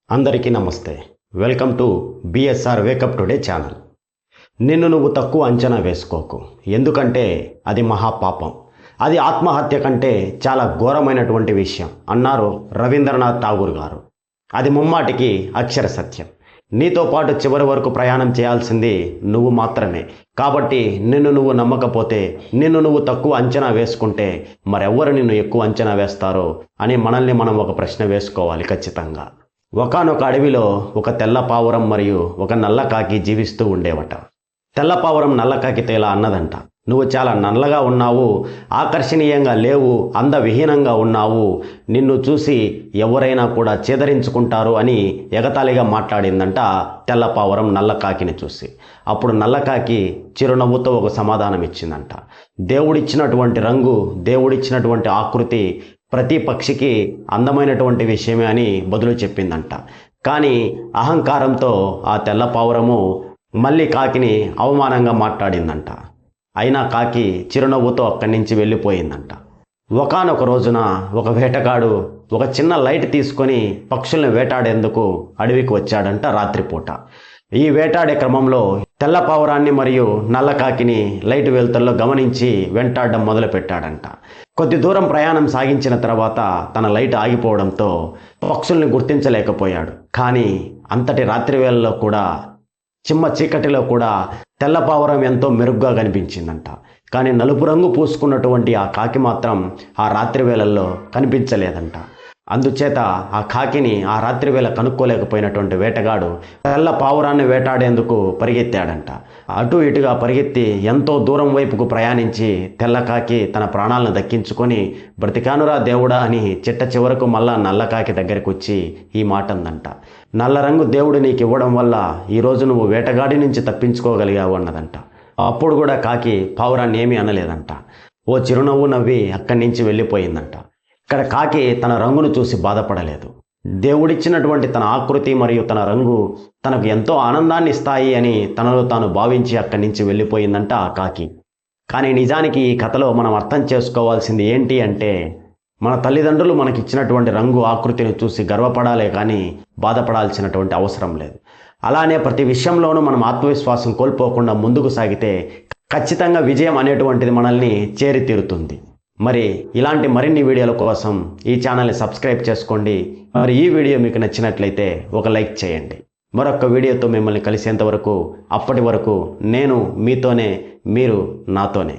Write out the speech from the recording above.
అందరికీ నమస్తే. Welcome to BSR wake up today channel. నిన్ను నువ్వు తక్కువ అంచనా వేసుకోకు, ఎందుకంటే అది మహాపాపం. అది ఆత్మహత్య కంటే చాలా ఘోరమైనటువంటి విషయం అన్నారు రవీంద్రనాథ్ ఠాగూర్ గారు. అది ముమ్మాటికి అక్షర సత్యం. నీతో పాటు చివరి వరకు ప్రయాణం చేయాల్సింది నువ్వు మాత్రమే. కాబట్టి నిన్ను నువ్వు నమ్మకపోతే, నిన్ను నువ్వు తక్కువ అంచనా వేసుకుంటే మరెవ్వరు నిన్ను ఎక్కువ అంచనా వేస్తారో అని మనల్ని మనం ఒక ప్రశ్న వేసుకోవాలి ఖచ్చితంగా. ఒకానొక అడవిలో ఒక తెల్ల పావురం మరియు ఒక నల్ల కాకి జీవిస్తూ ఉండేవట. తెల్ల పావురం నల్ల కాకితో ఇలా అన్నదంట, నువ్వు చాలా నల్లగా ఉన్నావు, ఆకర్షణీయంగా లేవు, అందవిహీనంగా ఉన్నావు, నిన్ను చూసి ఎవరైనా కూడా చేదరించుకుంటారు అని ఎగతాళిగా మాట్లాడిందంట తెల్ల పావురం నల్ల కాకిని చూసి. అప్పుడు నల్ల కాకి చిరునవ్వుతో ఒక సమాధానం ఇచ్చిందంట, దేవుడిచ్చినటువంటి రంగు, దేవుడిచ్చినటువంటి ఆకృతి ప్రతి పక్షికి అందమైనటువంటి విషయమే అని బదులు చెప్పిందంట. కానీ అహంకారంతో ఆ తెల్ల పావురము మళ్ళీ కాకిని అవమానంగా మాట్లాడిందంట. అయినా కాకి చిరునవ్వుతో అక్కడి నుంచి వెళ్ళిపోయిందంట. ఒకానొక రోజున ఒక వేటగాడు ఒక చిన్న లైట్ తీసుకొని పక్షుల్ని వేటాడేందుకు అడవికి వచ్చాడంట రాత్రిపూట. ఈ వేటాడే క్రమంలో తెల్ల పావురాన్ని మరియు నల్ల కాకిని లైట్ వెలుతురులో గమనించి వెంటాడడం మొదలుపెట్టాడంట. కొద్ది దూరం ప్రయాణం సాగించిన తర్వాత తన లైట్ ఆగిపోవడంతో పక్షుల్ని గుర్తించలేకపోయాడు. కానీ అంతటి రాత్రి వేళల్లో కూడా, చిమ్మ చీకటిలో కూడా తెల్ల పావురం ఎంతో మెరుగ్గా కనిపించిందంట. కానీ నలుపు రంగు పూసుకున్నటువంటి ఆ కాకి మాత్రం ఆ రాత్రి వేళల్లో కనిపించలేదంట. అందుచేత ఆ కాకిని ఆ రాత్రి వేళ కనుక్కోలేకపోయినటువంటి వేటగాడు తెల్ల పావురాన్ని వేటాడేందుకు పరిగెత్తాడంట. అటు ఇటుగా పరిగెత్తి ఎంతో దూరం వైపుకు ప్రయాణించి తెల్ల కాకి తన ప్రాణాలను దక్కించుకొని, బ్రతికానురా దేవుడా అని చిట్ట చివరకు మళ్ళా నల్ల కాకి దగ్గరికి వచ్చి ఈ మాట అందంట, నల్ల రంగు దేవుడు నీకు ఇవ్వడం వల్ల ఈరోజు నువ్వు వేటగాడి నుంచి తప్పించుకోగలిగావు అన్నదంట. అప్పుడు కూడా కాకి పావురాన్ని ఏమీ అనలేదంట. ఓ చిరునవ్వు నవ్వి అక్కడి నుంచి వెళ్ళిపోయిందంట. ఇక్కడ కాకి తన రంగును చూసి బాధపడలేదు. దేవుడిచ్చినటువంటి తన ఆకృతి మరియు తన రంగు తనకు ఎంతో ఆనందాన్ని ఇస్తాయి అని తనలో తాను భావించి అక్కడి నుంచి వెళ్ళిపోయిందంట ఆ కాకి. కానీ నిజానికి ఈ కథలో మనం అర్థం చేసుకోవాల్సింది ఏంటి అంటే, మన తల్లిదండ్రులు మనకిచ్చినటువంటి రంగు ఆకృతిని చూసి గర్వపడాలే కానీ బాధపడాల్సినటువంటి అవసరం లేదు. అలానే ప్రతి విషయంలోనూ మనం ఆత్మవిశ్వాసం కోల్పోకుండా ముందుకు సాగితే ఖచ్చితంగా విజయం అనేటువంటిది మనల్ని చేరి తీరుతుంది. మరి ఇలాంటి మరిన్ని వీడియోల కోసం ఈ ఛానల్ని సబ్స్క్రైబ్ చేసుకోండి. మరి ఈ వీడియో మీకు నచ్చినట్లయితే ఒక లైక్ చేయండి. మరొక వీడియోతో మిమ్మల్ని కలిసేంత వరకు, అప్పటి వరకు నేను మీతోనే, మీరు నాతోనే.